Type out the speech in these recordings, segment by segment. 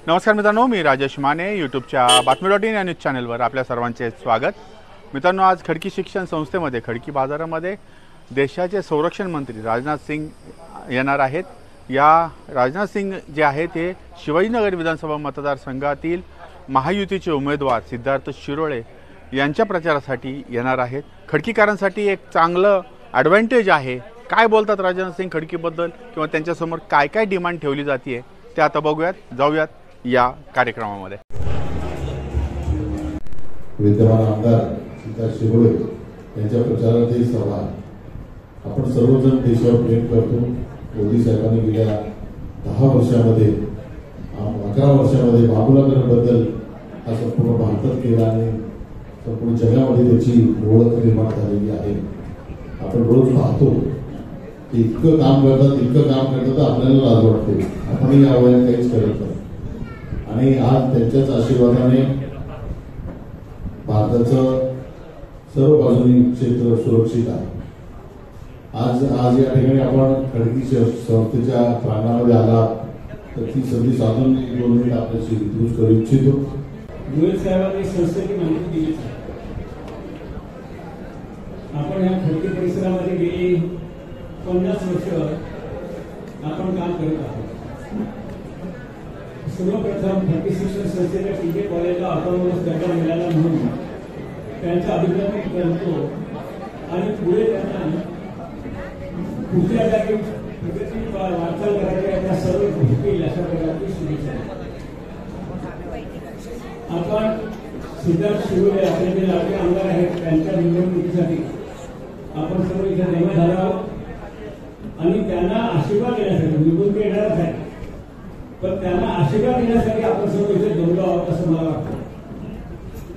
नमस्कार मित्रांनो, मी राजेश माने यूट्यूबच्या बातमी.इन या न्यूज चॅनलवर आपल्या सर्वांचे स्वागत। मित्रांनो, आज खडकी शिक्षण संस्थेमध्ये खडकी बाजारामध्ये देशाचे संरक्षण मंत्री राजनाथ सिंग येणार आहेत। या राजनाथ सिंग जे आहेत ते शिवाजीनगर विधानसभा मतदारसंघातील महायुतीचे उमेदवार सिद्धार्थ शिरोळे यांच्या प्रचारासाठी येणार आहेत। खडकीकरांसाठी एक चांगलं ॲडव्हांटेज आहे। काय बोलतात राजनाथ सिंग खडकीबद्दल किंवा त्यांच्यासमोर काय काय डिमांड ठेवली जाते ते आता बघूयात, जाऊयात या कार्यक्रमामध्ये। विद्यमान आमदार सिद्धार्थ शिरोळे यांच्या प्रचारातही सभा आपण सर्वजण देशावर प्रेम करतो। मोदी साहेबांनी गेल्या 10 वर्षामध्ये 11 वर्षामध्ये बाबुलाकरांबद्दल हा संपूर्ण भारतात केला आणि संपूर्ण जगामध्ये त्याची ओळख निर्माण झालेली आहे। आपण रोज पाहतो की इतकं काम करतात आपल्याला लाज वाटते। आपण या वयात काहीच करत नाही आणि आज त्यांच्याच आशीर्वादाने भारताचं सर्व बाजूनी क्षेत्र सुरक्षित आहे। आज या ठिकाणी आपण खडकी संस्थेच्या प्रांगणामध्ये आला तर ती संधी साधून 2 मिनिट आपल्याशी विचार करू इच्छितो। गोयल साहेबांनी संस्थेची माहिती दिली। आपण या खडकी परिसरामध्ये गेली 50 वर्ष आपण काम करत आहोत। सर्वप्रथम खडकी शिक्षण संस्थेच्या पीजे कॉलेजला ऑटोनॉमस दर्जा मिळाला म्हणून त्यांचा अभिनंदन करतो आणि पुढे त्यांना पुढच्या जागी प्रगती वाटचाल करायच्या त्या सर्व गोष्टी अशा प्रकारची शुभेच्छा। आपण सिद्धार्थ शिरोळे आपले जे लाडके आमदार आहेत त्यांच्या निवडणुकीसाठी आपण सर्व इथे जमा झालो आहोत आणि त्यांना आशीर्वाद देण्यासाठी निवडून येणारच आहे, पण त्यांना आशीर्वाद देण्यासाठी आपण सर्व इथे जमलो आहोत असं मला वाटतं।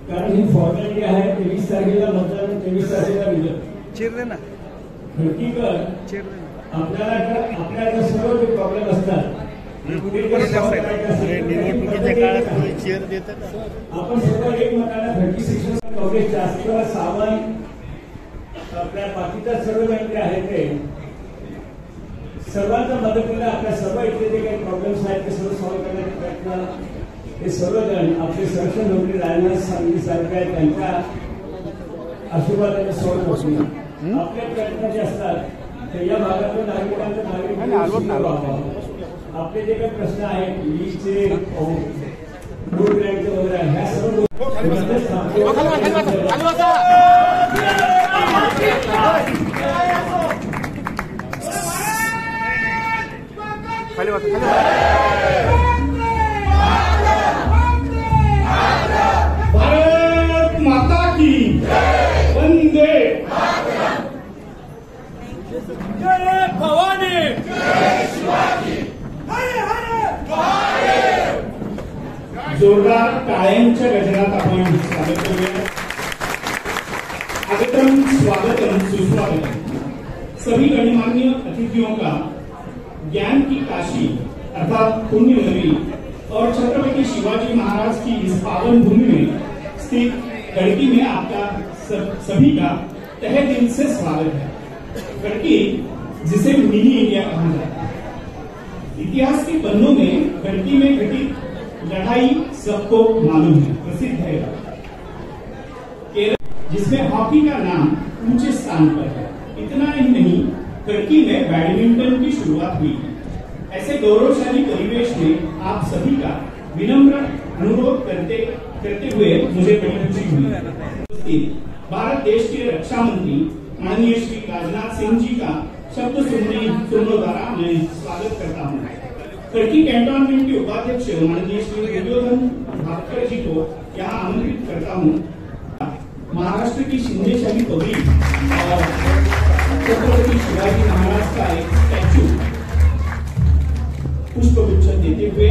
कारण ही फॉर्मॅलिटी आहे। 23 तारखेला मतदान, 23 तारखेला रिझल्ट। खडकीकर आपल्याला सर्व जे प्रॉब्लेम असतात आपण सर्व एक मताला खडकी शिक्षण काँग्रेस जास्त सावंत आपल्या बाकीच्या सर्व जे आहेत ते सर्वांच्या मदतीने आपल्या सर्व इथले जे काही प्रॉब्लेम्स आहेत ते सर्व सॉल्व्ह करण्याचा प्रयत्न हे सर्वजण आपले संरक्षण मंत्री राजनाथ सिंग सारखे आहेत त्यांच्या आशीर्वादाने सॉल्व्ह होतील। आपले प्रयत्न जे असतात ते या भागातून आपले जे काही प्रश्न आहेत लीजचे, रोड ग्रँडचे वगैरे ह्या सर्व भारत माता की वंदे जय भवानी जय शिवाजी हर हर महादेव। जोरदार टाळ्यांच्या गजरात आपण स्वागत करूया। आगतम स्वागतम सुस्वागतम। सभी गणमान्य अतिथियों का ज्ञान की काशी अर्थात पुण्य नगरी और छत्रपति शिवाजी महाराज की इस पावन भूमि में स्थित खड़की में आपका सभी का तहे दिल से स्वागत है। खड़की जिसे मिनी इंडिया कहा जाता है। इतिहास के पन्नों में खड़की में घटित लड़ाई सबको मालूम है, प्रसिद्ध है। केरल जिसमें हॉकी का नाम ऊंचे स्थान पर है। इतना ही नहीं, खड़की में बैडमिंटन की शुरुआत हुई। ऐसे गौरवशाली परिवेश में आप सभी का विनम्र अनुरोध करते हुए मुझे बड़ी खुशी हुई। भारत देश के रक्षा मंत्री माननीय श्री राजनाथ सिंह जी का शब्द सुनने द्वारा मैं स्वागत करता हूँ। खड़की कैंटोनमेंट के उपाध्यक्ष माननीय श्री दुर्योधन भास्कर जी को यहाँ आमंत्रित करता हूँ। महाराष्ट्र की शिंदेशाही पगड़ी और छत्रपति शिवाजी महाराज का एक स्टैचू पुष्पगुच्छ देते हुए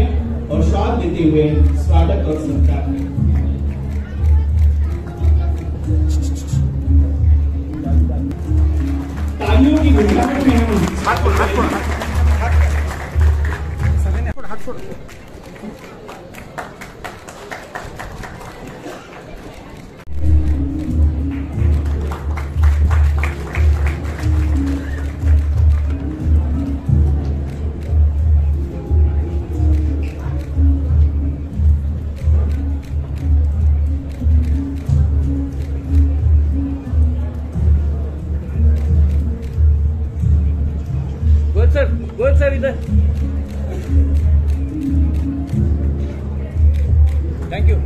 और श्राद्ध देते हुए स्वागत और सत्कार करें। तालियों की गुंजाइश में हम साहब इधर। Thank you.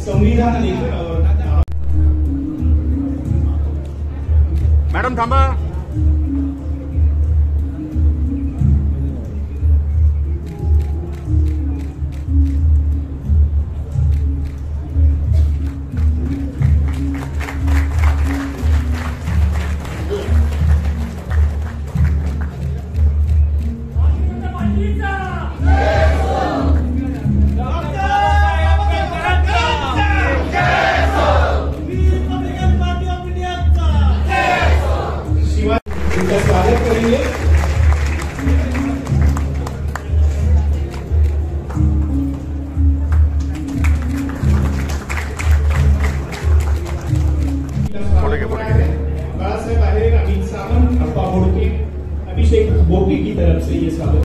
संविधान लेखक मॅडम थांबा. उनका स्वागत करेंगे। बाला साहेब आहेर, अमित सावंत, अप्पा बोडके, अभिषेक बोके की तरफ से ये स्वागत।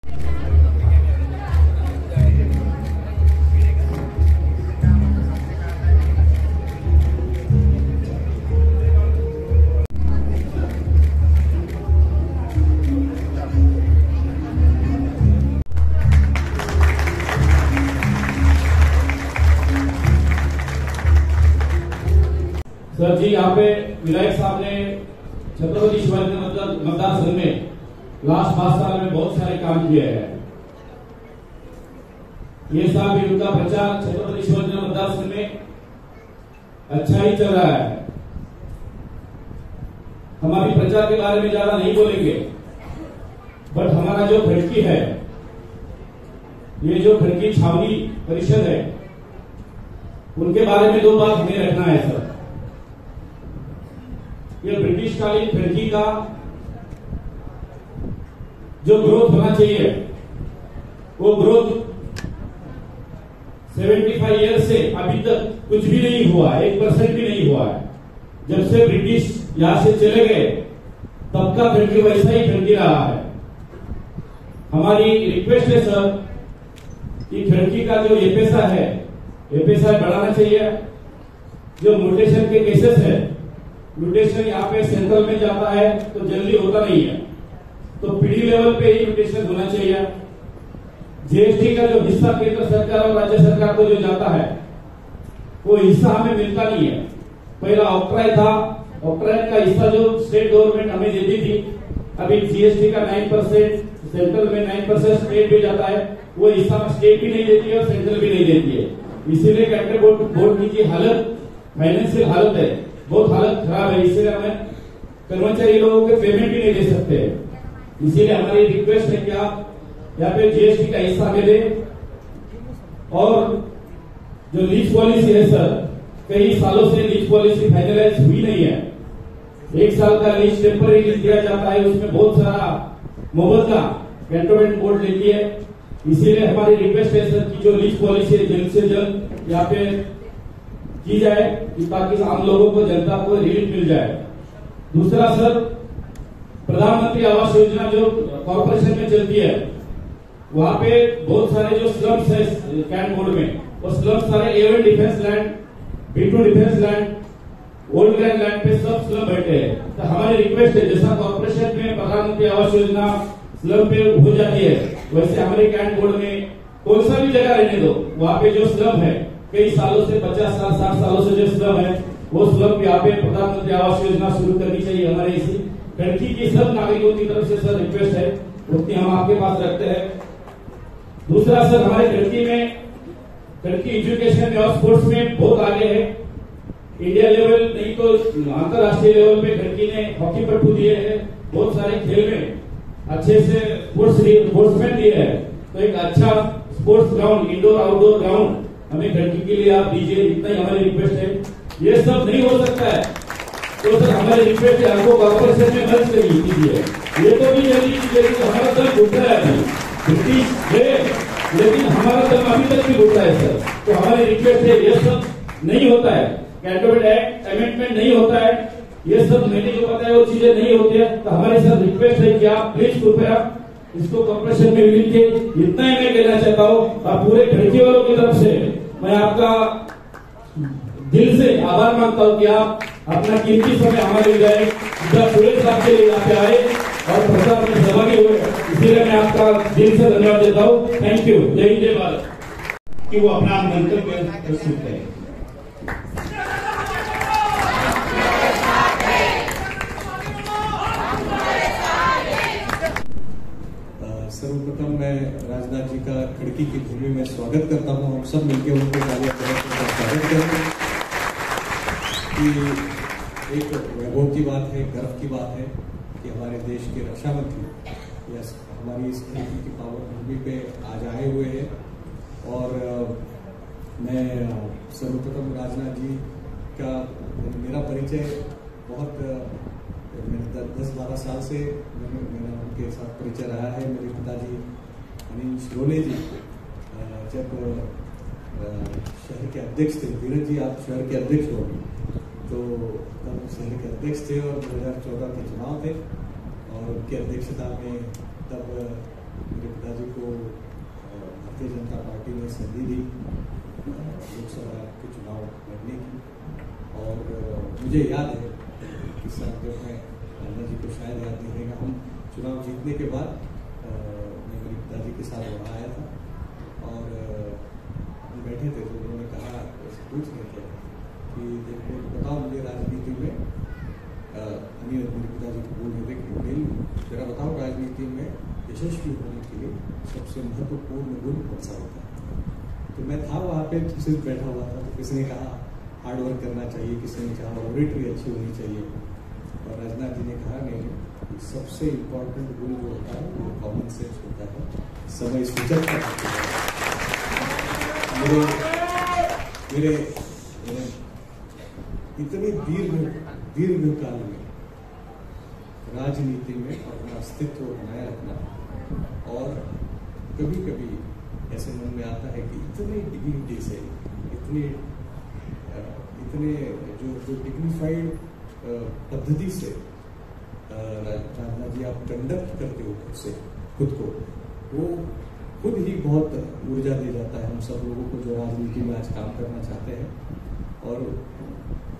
सर जी, यहाँ पे विधायक साहब ने छत्रपति शिवाजी मतदार संघ में लास्ट 5 साल में बहुत सारे काम किए हैं। ये साल भी उनका प्रचार छत्रपति शिवाजी मतदार संघ में अच्छा ही चल रहा है। हम अभी प्रचार के बारे में ज्यादा नहीं बोलेंगे, बट हमारा जो खड़की है, ये जो खड़की छावनी परिषद है, उनके बारे में 2 बात हमें रखना है सर। ये ब्रिटिश कालीन खड़की का जो ग्रोथ होना चाहिए, वो ग्रोथ 75 ईयर से अभी तक कुछ भी नहीं हुआ, 1% भी नहीं हुआ है। जब से ब्रिटिश यहां से चले गए, तब का खड़की वैसा ही खड़की रहा है। हमारी रिक्वेस्ट है सर कि खड़की का जो एपेसा है, एपेसा बढ़ाना चाहिए। जो म्यूटेशन के केसेस है, म्यूटेशन यहाँ पे सेंट्रल में जाता है तो जल्दी होता नहीं है, तो पीडी लेवल पे ही म्यूटेशन होना चाहिए। जीएसटी का जो हिस्सा केंद्र सरकार और राज्य सरकार को जो जाता है, वो हिस्सा हमें मिलता नहीं है। पहला ऑक्ट्राय था, ऑक्ट्राय का हिस्सा जो स्टेट गवर्नमेंट हमें देती थी, अभी जीएसटी का 9%, सेंट्रल में 9% स्टेट भी जाता है, वो हिस्सा स्टेट भी नहीं देती है और सेंट्रल भी नहीं देती है। इसीलिए कैबिनेट बोर्ड की हालत, फाइनेंशियल हालत है, बहुत हालत खराब है। इसलिए हमें कर्मचारी लोगों के पेमेंट भी नहीं दे सकते। इसीलिए हमारी रिक्वेस्ट है कि आप यहाँ पे जीएसटी का हिस्सा मिले। और जो लीज पॉलिसी है सर, कई सालों से लीज पॉलिसी फाइनलाइज हुई नहीं है। 1 साल का लीज टेम्पररी लीज दिया जाता है, उसमें बहुत सारा मुआवजा कैंटोनमेंट बोर्ड लेती है। इसीलिए हमारी रिक्वेस्ट है सर कि जो लीज पॉलिसी है जल्द से जल्द यहाँ पे की जाए, ताकि आम लोगों को, जनता को रिलीफ मिल जाए। दूसरा सर, प्रधानमंत्री आवास योजना जो कॉर्पोरेशन में चलती है, वहां पे बहुत सारे जो स्लम्स है कैंट बोर्ड में, वो स्लम्स सारे A1 defence land, B2 defence land, old grand land पे सब स्लम बैठे हैं। तो हमारी रिक्वेस्ट है, जैसा कॉर्पोरेशन में प्रधानमंत्री आवास योजना स्लम पे हो जाती है, वैसे हमारे कैंट बोर्ड में कौन सा भी जगह रहने दो, वहां पे जो स्लम है, कई सालों से 50 साल 60 सालों से जो स्लम है, वो स्लम यहाँ पे प्रधानमंत्री आवास योजना शुरू करनी चाहिए। हमारे इसी खड़की की सब नागरिकों की तरफ से सर रिक्वेस्ट है, उतनी हम आपके पास रखते हैं। दूसरा सर, हमारे खड़की एजुकेशन और स्पोर्ट्स में बहुत आगे है। इंडिया लेवल नहीं तो अंतरराष्ट्रीय लेवल पे खड़की ने हॉकी पट्टू दिए हैं, बहुत सारे खेल में अच्छे से स्पोर्ट्समैन दिए हैं। तो एक अच्छा sports ground, indoor outdoor ground हमें खड़की के लिए आप दीजिए, इतना ही हमारी रिक्वेस्ट है। ये सब नहीं हो सकता है तो सर हमारी रिक्वेस्ट है, हमको कॉर्पोरेशन में मर्ज कीजिए। ये तो भी जल्दी कीजिए, हमारा दल घुट रहा है। ब्रिटिश लेकिन हमारा दम अभी तक भी घुटता है सर। तो हमारी रिक्वेस्ट है, ये सब नहीं होता है, कैंटोनमेंट एक्ट अमेंडमेंट नहीं होता है, ये सब मैंने जो बताया वो चीजें नहीं होती है। तो हमारी सर रिक्वेस्ट है कि आप प्लीज कृपया इसको कॉर्पोरेशन में मिल के, इतना ही मैं कहना चाहता हूँ। और पूरे खड़की वालों की तरफ से मैं आपका दिल से आभार मानता हूँ कि आप अपना कीमती समय हमारे लिए पूरे साहब के लिए यहाँ पे आए और प्रसाद में सहभागी हुए, इसीलिए मैं आपका दिल से धन्यवाद देता हूँ। Thank you. जय हिंद, जय भारत। कि वो अपना मंतव्य प्रस्तुत करें। सर्वप्रथम मैं राजनाथ जी का खड़की की भूमि में स्वागत करता हूं। हम सब मिलकर उनके स्वागत करें कि एक वैभव की बात है, गर्व की बात है कि हमारे देश के रक्षा मंत्री हमारी इस खड़की की पावन भूमि पे आज आए हुए हैं। और मैं सर्वप्रथम राजनाथ जी का मेरा परिचय बहुत 10-12 साल से मेरा उनके साथ परिचय रहा है। मेरे पिताजी अनिल शिरोले जी जब शहर के अध्यक्ष थे, धीरज जी आप शहर के अध्यक्ष हो, तो तब शहर के अध्यक्ष थे और 2014 के चुनाव थे और उनकी अध्यक्षता में तब मेरे पिताजी को भारतीय जनता पार्टी ने संधि दी लोकसभा के चुनाव लड़ने की। और मुझे याद है कि सर जब मैं राजनाथ जी को शायद याद नहीं रहेगा, हम चुनाव जीतने के बाद मैं मेरे पिताजी के साथ वहाँ आया था और हम बैठे थे तो उन्होंने कहा, पूछ रहे थे कि देखो बताओ मुझे राजनीति में अनिल मेरे पिताजी को बोल रहे थे कि अनिल जरा बताओ राजनीति में यशस्वी होने के लिए सबसे महत्वपूर्ण गुण कौन सा होता है। तो मैं था वहाँ पे सिर्फ बैठा हुआ था, तो किसी ने कहा हार्ड वर्क करना चाहिए, किसी ने कहा ऑडिटरी अच्छी होनी चाहिए और राजनाथ जी ने कहा नहीं, सबसे इम्पोर्टेंट गुण जो होता है वो कॉमन सेंस होता है, समय सूचक का। मेरे इतने दीर्घ काल में राजनीति में अपना अस्तित्व बनाए रखना और कभी कभी ऐसे मन में आता है कि इतने डिग्निटी से इतने जो डिग्निफाइड पद्धति से राजनाथ जी आप कंडक्ट करते हो खुद को, वो खुद ही बहुत ऊर्जा दे जाता है हम सब लोगों को जो राजनीति में आज काम करना चाहते हैं। और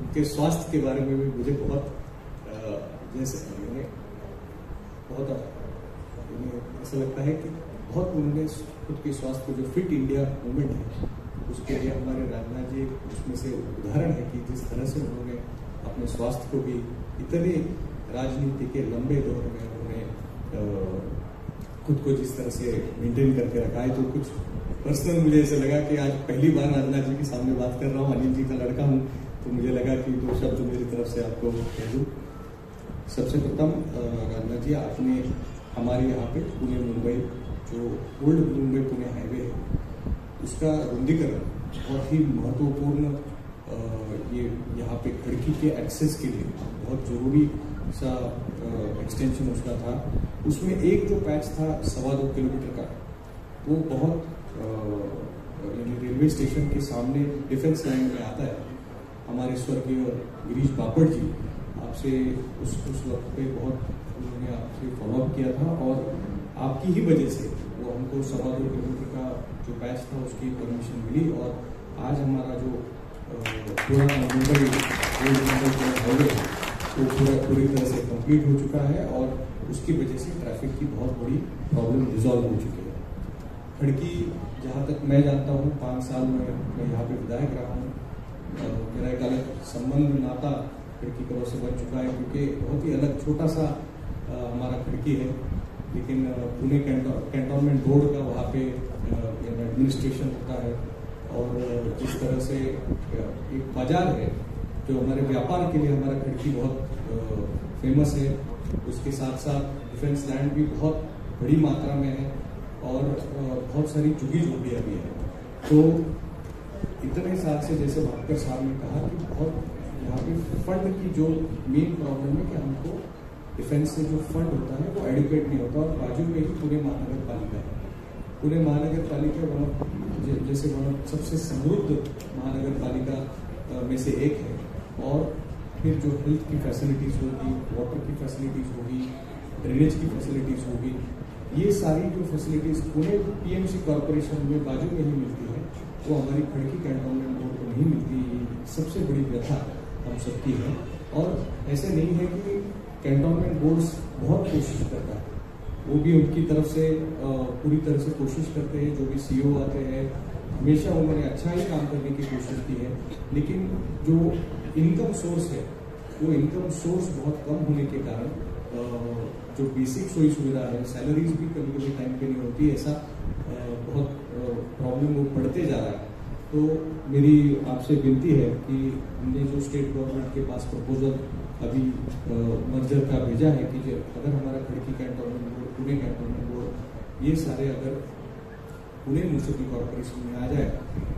उनके स्वास्थ्य के बारे में भी मुझे बहुत ऐसा लगता है कि बहुत उन्होंने खुद के स्वास्थ्य को जो फिट इंडिया मूवमेंट है उसके लिए हमारे राजनाथ जी उसमें से उदाहरण है कि जिस तरह से उन्होंने अपने स्वास्थ्य को भी इतने राजनीति के लंबे दौर में उन्होंने खुद को जिस तरह से मेंटेन करके रखा है। तो कुछ पर्सनल मुझे ऐसा लगा कि आज पहली बार राजनाथ जी के सामने बात कर रहा हूँ, अनिल जी का लड़का हूँ, तो मुझे लगा कि 2 शब्द मेरी तरफ से आपको कह दूँ। सबसे प्रथम राजनाथ जी आपने हमारे यहाँ पे पुणे मुंबई जो ओल्ड मुंबई पुणे हाईवे है उसका रुंदीकरण बहुत ही महत्वपूर्ण ये यहाँ पे खड़की के एक्सेस के लिए बहुत जरूरी सा एक्सटेंशन उसका था। उसमें एक जो पैच था 2.25 किलोमीटर का, वो बहुत रेलवे स्टेशन के सामने डिफेंस लाइन में आता है। हमारे स्वर्गीय गिरीश बापट जी आपसे उस वक्त पे बहुत उन्होंने आपसे फॉलोअप किया था और आपकी ही वजह से वो हमको 2.25 किलोमीटर का जो पैच था उसकी परमिशन मिली और आज हमारा जो पूरा मुंबई हाईवे वो पूरी तरह से कंप्लीट हो चुका है और उसकी वजह से ट्रैफिक की बहुत बड़ी प्रॉब्लम रिजॉल्व हो चुकी है। खड़की जहाँ तक मैं जानता हूँ 5 साल में मैं यहाँ पे विधायक रहा हूँ। मेरा एक अलग संबंध नाता खड़की करों से बन चुका है क्योंकि बहुत ही अलग छोटा सा हमारा खड़की है, लेकिन पुणे कैंटोनमेंट बोर्ड का वहाँ पे एडमिनिस्ट्रेशन होता है और जिस तरह से एक बाजार है जो हमारे व्यापार के लिए हमारा खड़की बहुत फेमस है, उसके साथ साथ डिफेंस लैंड भी बहुत बड़ी मात्रा में है और बहुत सारी झुग्गी झोपड़ियाँ भी है। तो इतने साल से जैसे भाटकर साहब ने कहा कि बहुत यहाँ पे फंड की जो मेन प्रॉब्लम है कि हमको डिफेंस से जो फंड होता है वो एडुकेट नहीं होता और बाजू में ही पूरे महानगर पालिका है। पुणे महानगर पालिका जैसे सबसे समृद्ध महानगर पालिका में से एक है, और फिर जो हेल्थ की फैसिलिटीज होगी, वाटर की फैसिलिटीज होगी, ड्रेनेज की फैसिलिटीज होगी, ये सारी जो फैसिलिटीज पुणे पीएमसी कॉरपोरेशन में बाजू में ही मिलती है, वो हमारी खड़की कैंटोनमेंट बोर्ड को नहीं मिलती। ये सबसे बड़ी व्यथा हम सबकी है। और ऐसे नहीं है कि कैंटोनमेंट बोर्ड बहुत कोशिश करता है, वो भी उनकी तरफ से पूरी तरह से कोशिश करते हैं। जो भी सीईओ आते हैं हमेशा उन्होंने अच्छा ही काम करने की कोशिश की है, लेकिन जो इनकम सोर्स है वो इनकम सोर्स बहुत कम होने के कारण जो बेसिक सोई सुविधा है, सैलरीज भी कभी कभी टाइम पे नहीं होती, ऐसा बहुत प्रॉब्लम वो बढ़ते जा रहा है। तो मेरी आपसे विनती है कि हमने जो स्टेट गवर्नमेंट के पास प्रपोजल अभी मर्जर का भेजा है कि अगर हमारा Khadki cantonment board, Pune cantonment board, ये सारे अगर पुणे म्यूनिसिपल कॉर्पोरेशन में आ जाए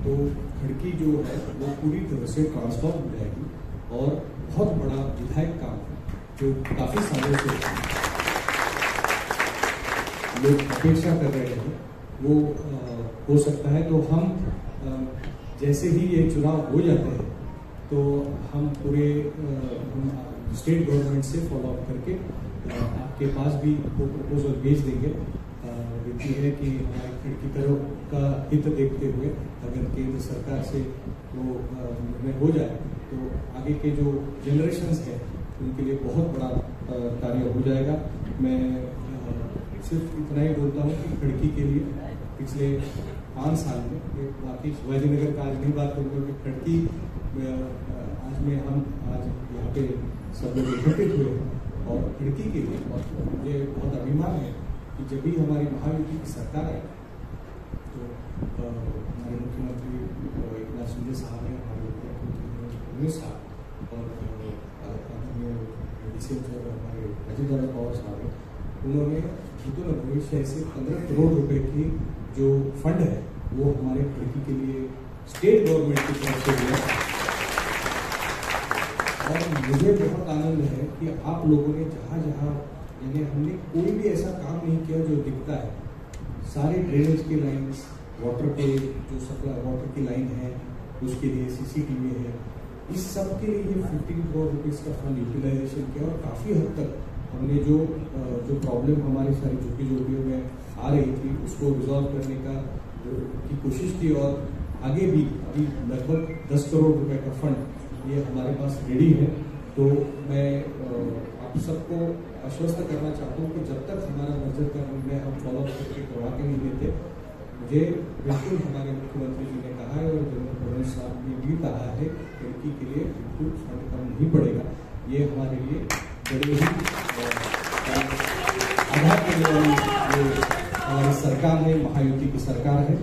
तो खड़की जो है वो पूरी तरह से ट्रांसफॉर्म हो जाएगी। और बहुत बड़ा विधायक काम जो काफी सालों से लोग अपेक्षा कर रहे हैं वो हो सकता है। तो हम जैसे ही ये चुनाव हो जाते हैं तो हम पूरे स्टेट गवर्नमेंट से फॉलो अप करके आपके पास भी वो प्रपोजल भेज देंगे। विनती है कि हमारी खड़की तरफ का हित देखते हुए अगर केंद्र सरकार से वो निर्णय हो जाए तो आगे के जो जनरेशन्स हैं उनके लिए बहुत बड़ा कार्य हो जाएगा। मैं सिर्फ इतना ही बोलता हूँ कि खड़की के लिए पिछले 5 साल में, बाकी शिवाजी नगर का आज नहीं बात करूँगा कि खड़की हम आज यहाँ पे सब लोग एकत्रित हुए और खड़की के लिए मुझे बहुत अभिमान है कि जब भी हमारी महायुति की सरकार है तो हमारे मुख्यमंत्री एकनाथ शिंदे साहब हैं, हमारे मुख्यमंत्री साहब और हमारे अजीत पवार साहब हैं, उन्होंने भूतपूर्व भविष्य से 15 करोड़ रुपए की जो फंड है वो हमारे खड़की के लिए स्टेट गवर्नमेंट की तरफ से दिया। और मुझे बहुत आनंद है कि आप लोगों ने जहाँ जहाँ, यानी हमने कोई भी ऐसा काम नहीं किया जो दिखता है, सारे ड्रेनेज की लाइन्स, वाटर पे जो सप्लाई वाटर की लाइन है उसके लिए सीसीटीवी है, इस सब के लिए ये 15 करोड़ रुपीज़ का फंड यूटिलाइजेशन किया। और काफ़ी हद तक हमने जो प्रॉब्लम हमारी सारी झुग्गी झोपड़ियों में आ रही थी उसको रिजॉल्व करने की कोशिश की। और आगे भी अभी लगभग 10 करोड़ रुपए का फंड ये हमारे पास रेडी है। तो मैं आप सबको आश्वस्त करना चाहता हूँ कि जब तक हमारा मर्जर का निर्णय हम फॉलो करके करवा के नहीं देते, मुझे बिल्कुल हमारे मुख्यमंत्री जी ने कहा है और जनरल फडणवीस साहब ने भी कहा है खड़की के लिए बिल्कुल फंड कम नहीं पड़ेगा। ये हमारे लिए बड़े ही आधार देने वाली हमारी सरकार है, महायुति की सरकार है।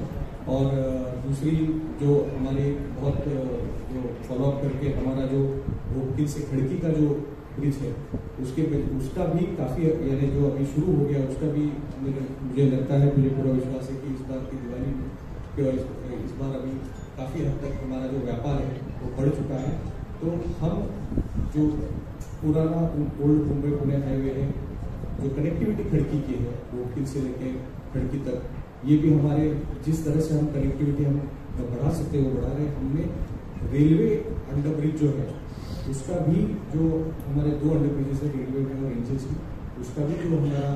और दूसरी जो हमारे बहुत जो फॉलोअप करके हमारा जो रोपकिल से खड़की का जो ब्रिज है उसका भी काफ़ी, यानी जो अभी शुरू हो गया उसका भी मुझे लगता है, मुझे पूरा विश्वास है कि इस बार की दिवाली में इस बार अभी काफ़ी हद तक हमारा जो व्यापार है वो बढ़ चुका है। तो हम जो पुराना ओल्ड मुंबई पुणे हाईवे है, जो कनेक्टिविटी खड़की की है रोपकिल से लेके खड़की तक, ये भी हमारे जिस तरह से हम कनेक्टिविटी हम बढ़ा सकते हैं वो बढ़ा रहे हैं। हमने रेलवे अंडर ब्रिज जो है उसका भी, जो हमारे 2 अंडर ब्रिजेस है रेलवे में और एनजेसी, उसका भी जो हमारा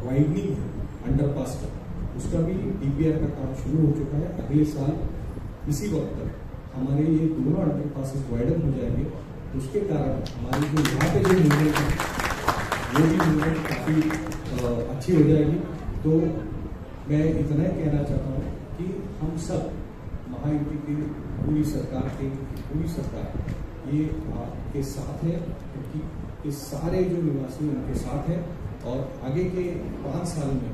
वाइडनिंग है अंडरपास का, उसका भी डीपीआर का काम शुरू हो चुका है। अगले साल इसी वक्त तक हमारे ये दोनों अंडरपासेस वाइडन हो जाएंगे। उसके कारण हमारी जो यहाँ पे जो मूवमेंट है वो भी मूवमेंट काफ़ी अच्छी हो जाएगी। तो मैं इतना ही कहना चाहता हूँ कि हम सब महायुति की पूरी सरकार ये आपके साथ है, क्योंकि ये सारे जो निवासी उनके साथ हैं। और आगे के 5 साल में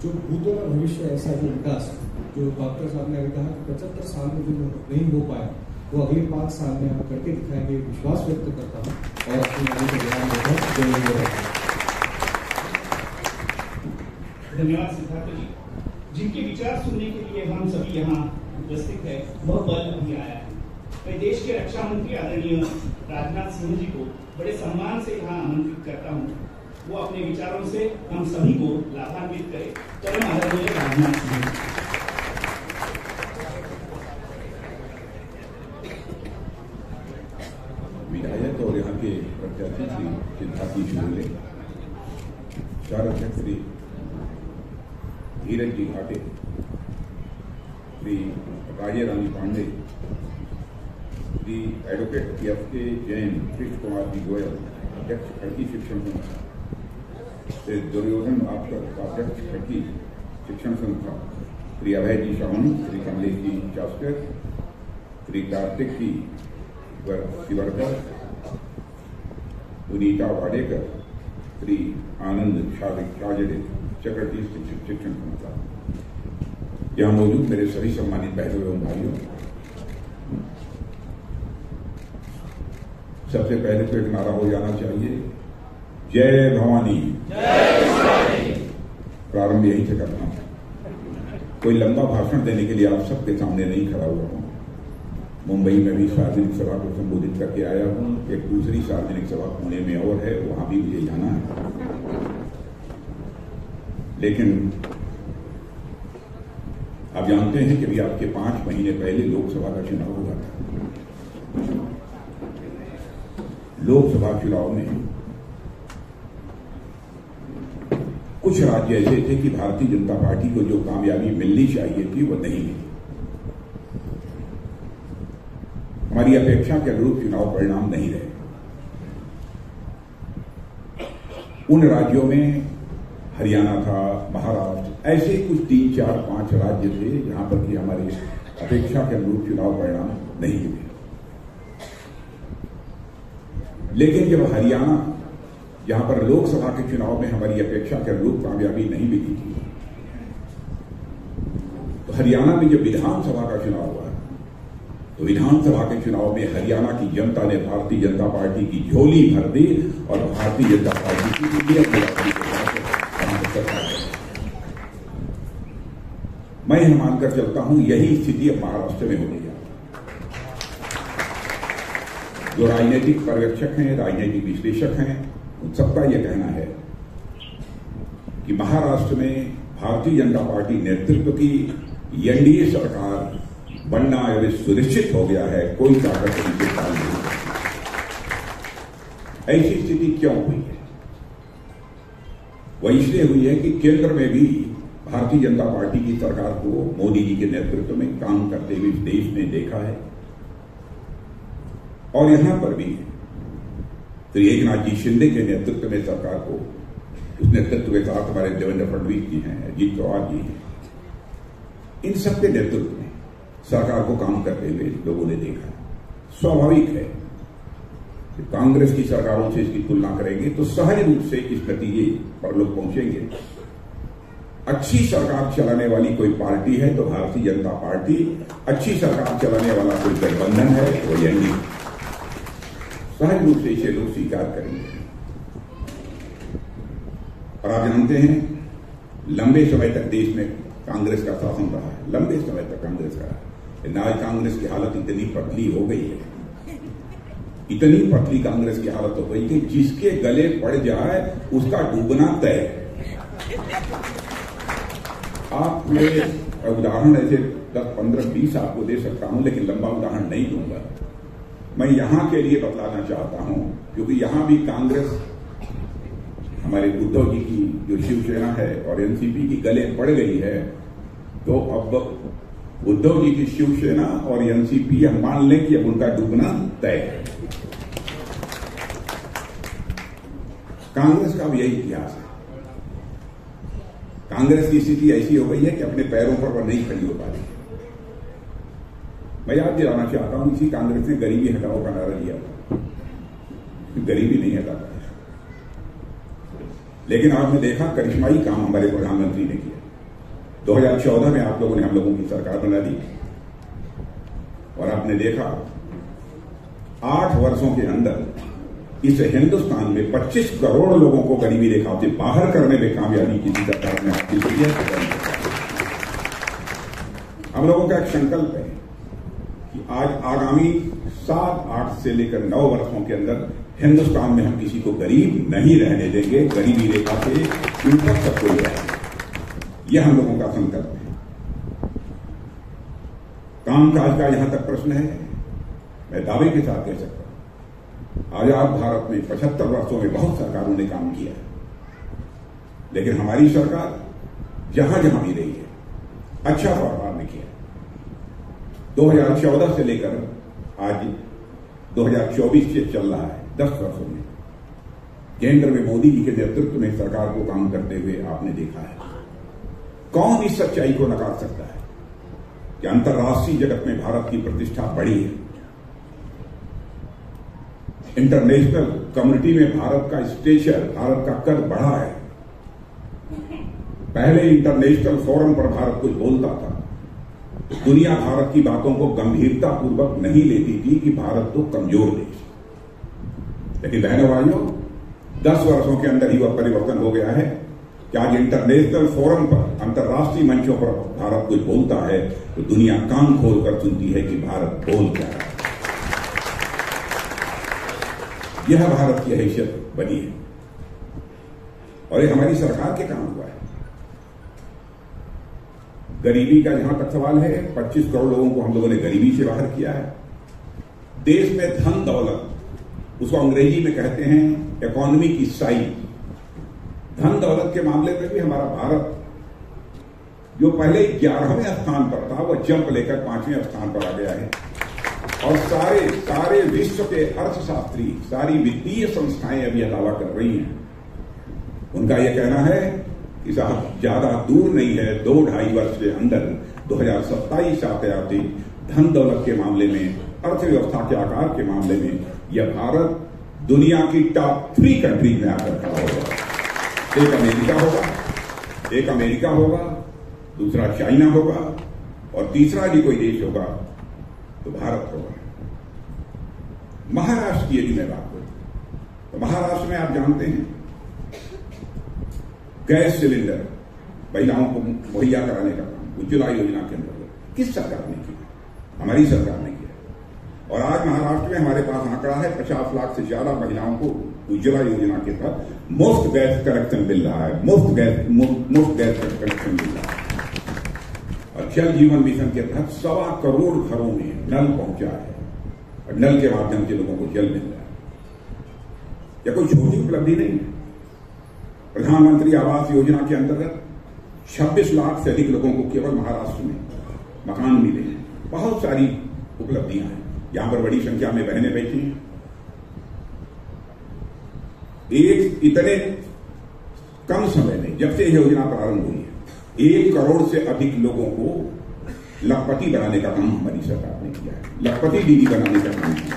जो भूतपूर्व भविष्य ऐसा जो विकास जो डॉक्टर साहब ने अभी कहा कि 75 साल में जो नहीं हो पाया वो अगले 5 साल में हम करके दिखाएंगे, विश्वास व्यक्त करता हूँ और अपनी आगे का ध्यान देता हूँ। धन्यवाद सिद्धार्थ जी, जिनके विचार सुनने के लिए हम सभी यहाँ उपस्थित है, वह बल अभी आया है। मैं देश के रक्षा मंत्री आदरणीय राजनाथ सिंह जी को बड़े सम्मान से यहाँ आमंत्रित करता हूँ वो अपने विचारों से हम सभी को लाभान्वित करे। परम आदरणीय राजनाथ सिंह। विधायक और यहाँ के प्रत्याशी श्री सिद्धार्थ शिवले, शहर अध्यक्ष श्री धीरज जी घाटे, श्री राजे रानी पांडे, श्री एडवोकेट एफ.के. जैन, कृष्ण कुमार जी गोयल, अध्यक्ष खड़की शिक्षण संस्था, श्री दुर्योधन आपकर अध्यक्ष खड़की शिक्षण संस्था, श्री अभय जी सावंत, श्री कमलेश जी चास्कर, श्री कार्तिक जी शिवरकर, सुनीता वाडेकर, श्री आनंद शाहजड़े, चक्रवर्ती शिक्षण संस्था, यहाँ मौजूद मेरे सभी सम्मानित बहनों एवं भाइयों, सबसे पहले तो एक नारा हो जाना चाहिए, जय भवानी। प्रारंभ यहीं से करना है। कोई लंबा भाषण देने के लिए आप सबके सामने नहीं खड़ा हुआ हूं। मुंबई में भी सार्वजनिक सभा को संबोधित करके आया हूं। एक दूसरी सार्वजनिक सभा पुणे में और है, वहां भी मुझे जाना है। लेकिन आप जानते हैं कि अभी आपके 5 महीने पहले लोकसभा का चुनाव हुआ था। लोकसभा चुनाव में कुछ राज्य ऐसे थे कि भारतीय जनता पार्टी को जो कामयाबी मिलनी चाहिए थी वो नहीं मिली। हमारी अपेक्षा के अनुरूप चुनाव परिणाम नहीं रहे। उन राज्यों में हरियाणा था, महाराष्ट्र, ऐसे कुछ 3, 4, 5 राज्य थे जहां पर कि हमारी अपेक्षा के अनुरूप चुनाव परिणाम नहीं हुए। लेकिन जब हरियाणा, जहां पर लोकसभा के चुनाव में हमारी अपेक्षा के अनुरूप कामयाबी नहीं मिली थी, तो हरियाणा में जब विधानसभा का चुनाव हुआ, तो विधानसभा के चुनाव में हरियाणा की जनता ने भारतीय जनता पार्टी की झोली भर दी और भारतीय जनता पार्टी की मैं यह मानकर चलता हूं यही स्थिति अब महाराष्ट्र में होनी है। जो राजनीतिक पर्यवेक्षक हैं, राजनीतिक विश्लेषक हैं, उन सबका यह कहना है कि महाराष्ट्र में भारतीय जनता पार्टी नेतृत्व की एनडीए सरकार बनना अभी सुनिश्चित हो गया है। कोई ताकत इनके पास नहीं। ऐसी स्थिति क्यों हुई है? वह इसलिए हुई है कि केंद्र में भी भारतीय जनता पार्टी की सरकार को मोदी जी के नेतृत्व में काम करते हुए इस देश ने देखा है, और यहां पर भी तो एकनाथ जी शिंदे के नेतृत्व में सरकार को, उस नेतृत्व के साथ हमारे देवेंद्र फडणवीस जी हैं, अजीत पवार जी हैं, इन सबके नेतृत्व में सरकार को काम करते हुए लोगों ने देखा। स्वाभाविक है कि कांग्रेस की सरकारों से इसकी तुलना करेंगे तो सहज रूप से इस नतीजे पर लोग पहुंचेंगे। अच्छी सरकार चलाने वाली कोई पार्टी है तो भारतीय जनता पार्टी, अच्छी सरकार चलाने वाला कोई गठबंधन है तो एनडीए। सहज रूप से इसे लोग स्वीकार करेंगे। और आप जानते हैं लंबे समय तक देश में कांग्रेस का शासन रहा है, लंबे समय तक कांग्रेस का। लेकिन आज कांग्रेस की हालत इतनी पतली हो गई है, इतनी पतली कांग्रेस की हालत हो गई कि जिसके गले पड़ जाए उसका डूबना तय है। आप उदाहरण ऐसे 10, 15, 20 आपको दे सकता हूं, लेकिन लंबा उदाहरण नहीं दूंगा। मैं यहां के लिए बतलाना चाहता हूं क्योंकि यहां भी कांग्रेस हमारे उद्धव जी की जो शिवसेना है और एनसीपी की गले पड़ गई है, तो अब उद्धव जी की शिवसेना और एनसीपी हम मान लें कि अब उनका डूबना तय है। कांग्रेस का भी यही इतिहास है। कांग्रेस की स्थिति ऐसी हो गई है कि अपने पैरों पर वह नहीं खड़ी हो पा रही। मैं याद दिलाना चाहता हूं, इसी कांग्रेस ने गरीबी हटाओ का नारा दिया था, गरीबी नहीं हटा पाया। लेकिन आपने देखा करिश्माई काम हमारे प्रधानमंत्री ने किया। 2014 में आप लोगों ने हम लोगों की सरकार बना दी और आपने देखा 8 वर्षों के अंदर इस हिंदुस्तान में 25 करोड़ लोगों को गरीबी रेखा से बाहर करने में कामयाबी किसी सरकार ने हासिल की है। हम लोगों का एक संकल्प है कि आज आगामी 7, 8 से लेकर 9 वर्षों के अंदर हिंदुस्तान में हम किसी को गरीब नहीं रहने देंगे। गरीबी रेखा से ऊपर तक कोई जाएगा, यह हम लोगों का संकल्प है। कामकाज का यहां तक प्रश्न है, मैं दावे के साथ कह सकता हूं आजाद भारत में 75 वर्षों में बहुत सरकारों ने काम किया, लेकिन हमारी सरकार जहां जहां भी रही है अच्छा व्यवहार ने किया। 2014 से लेकर आज 2024 से चल रहा है, 10 वर्षों में केंद्र में मोदी जी के नेतृत्व में सरकार को काम करते हुए आपने देखा है। कौन इस सच्चाई को नकार सकता है कि अंतर्राष्ट्रीय जगत में भारत की प्रतिष्ठा बढ़ी है। इंटरनेशनल कम्युनिटी में भारत का स्टेचर, भारत का कद बढ़ा है। पहले इंटरनेशनल फोरम पर भारत कुछ बोलता था, दुनिया भारत की बातों को गंभीरता पूर्वक नहीं लेती थी कि भारत तो कमजोर देश। लेकिन बहनों भाइयों, 10 वर्षों के अंदर ही वह परिवर्तन हो गया है कि आज इंटरनेशनल फोरम पर, अंतर्राष्ट्रीय मंचों पर भारत कुछ बोलता है तो दुनिया कान खोलकर सुनती है कि भारत बोल क्या रहा है। यह भारत की हैसियत बनी है और ये हमारी सरकार के काम हुआ है। गरीबी का जहां तक सवाल है, 25 करोड़ लोगों को हम लोगों ने गरीबी से बाहर किया है। देश में धन दौलत, उसको अंग्रेजी में कहते हैं इकोनॉमी की साइज, धन दौलत के मामले में भी हमारा भारत जो पहले 11वें स्थान पर था वह जंप लेकर 5वें स्थान पर आ गया है। और सारे विश्व के अर्थशास्त्री, सारी वित्तीय संस्थाएं अब यह दावा कर रही हैं, उनका यह कहना है कि साहब ज्यादा दूर नहीं है, 2-2.5 वर्ष के अंदर 2027 आते आते धन दौलत के मामले में, अर्थव्यवस्था के आकार के मामले में यह भारत दुनिया की टॉप 3 कंट्रीज में आकर खड़ा होगा। एक अमेरिका होगा, दूसरा चाइना होगा और तीसरा भी कोई देश होगा तो भारत होगा। महाराष्ट्र की यदि मैं बात करूं तो महाराष्ट्र में आप जानते हैं गैस सिलेंडर महिलाओं को मुहैया कराने का काम उज्ज्वला योजना के अंतर्गत किस सरकार ने किया? हमारी सरकार ने किया। और आज महाराष्ट्र में हमारे पास आंकड़ा है 50 लाख से ज्यादा महिलाओं को उज्ज्वला योजना के तहत मुफ्त गैस कनेक्शन मिल रहा है, मुफ्त गैस कनेक्शन मिल रहा है। और जल जीवन मिशन के तहत 1.25 करोड़ घरों में नल पहुंचा है और नल के माध्यम से लोगों को जल मिल रहा है। यह कोई छोटी उपलब्धि नहीं है। प्रधानमंत्री आवास योजना के अंतर्गत 26 लाख से अधिक लोगों को केवल महाराष्ट्र में मकान मिले हैं। बहुत सारी उपलब्धियां हैं। यहां पर बड़ी संख्या में बहनें बैठी हैं। इतने कम समय में जब से यह योजना प्रारंभ हुई है 1 करोड़ से अधिक लोगों को लखपति बनाने का काम हमारी सरकार ने किया है। लखपति दीदी बनाने का काम किया।